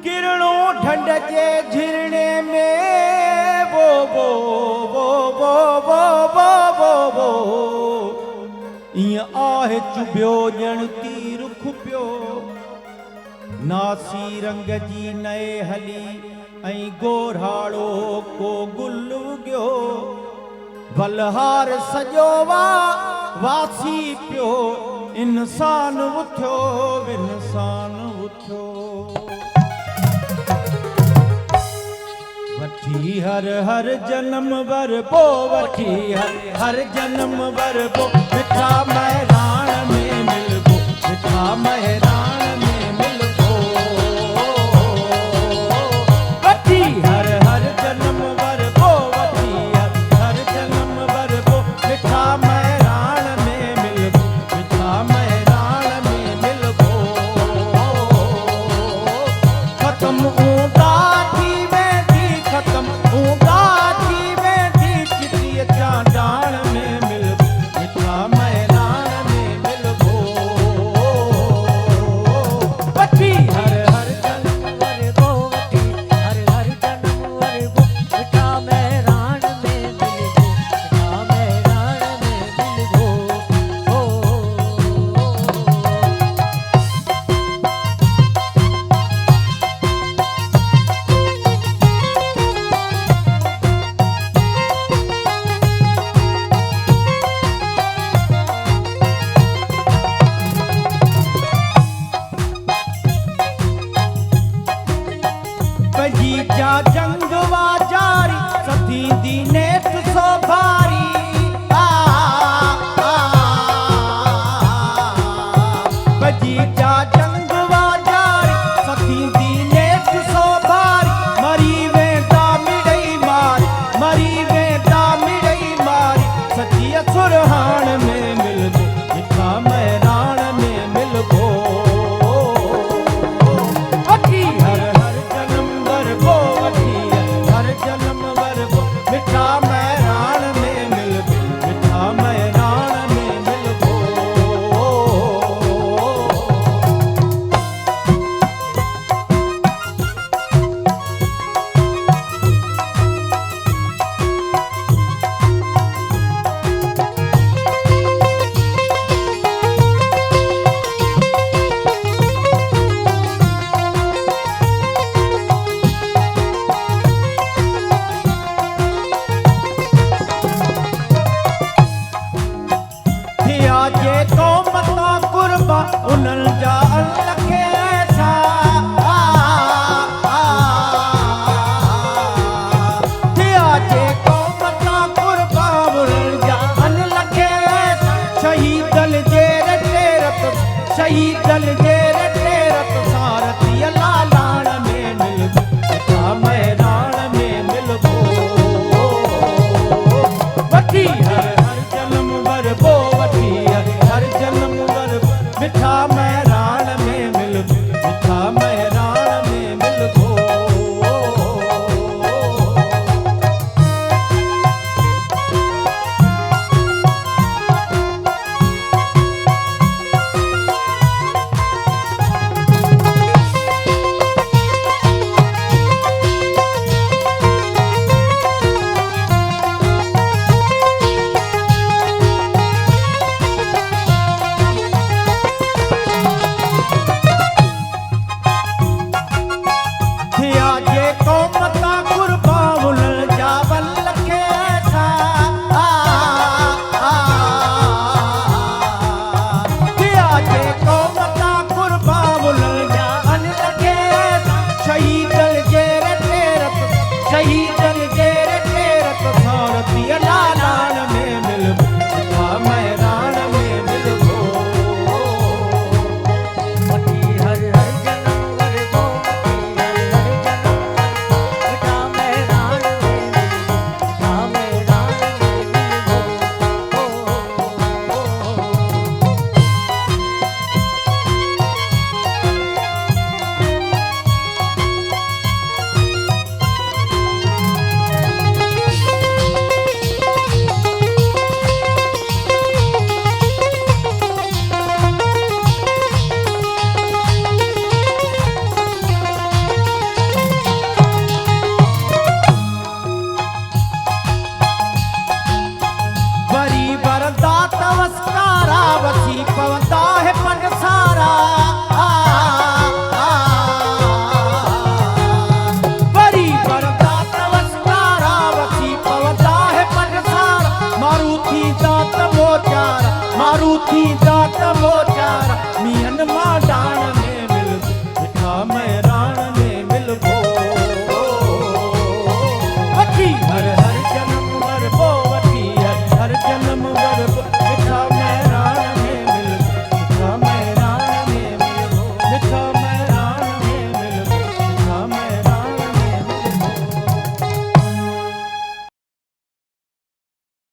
किरणों ढंड के झिरणे में वो वो वो वो वो वो वो वो ईअं आहे चुभियो ॼण तीर खुपियो नासी रंग जी नए हली ऐं गोराड़ो को गुल उगियो बलहार सॼो वासी पियो इंसान उथियो इंसान उथियो वठी हर हर जन्म वर पो वठी हर जन्म वर पो मिठा महराण में मिलबो मिठा महराण में मिलबो वठी हर हर जन्म वर पो वठी हर जन्म वर पो मिठा महराण में मिलबो मिठा महराण में मिलबो खत्म ऊंदा थी वेंदी खत्म ऊंदा थी वेंदी चिट्ठी चांडाण में मिलबो मिठा महराण में मिलबो वठी हर हर जन्म वर पो वठी हर हर जन्म वर पो मिठा महराण में मिलबो मिठा महराण में मिलबो पंजी जा जंग वा जारी सथी दी नेत सो भारी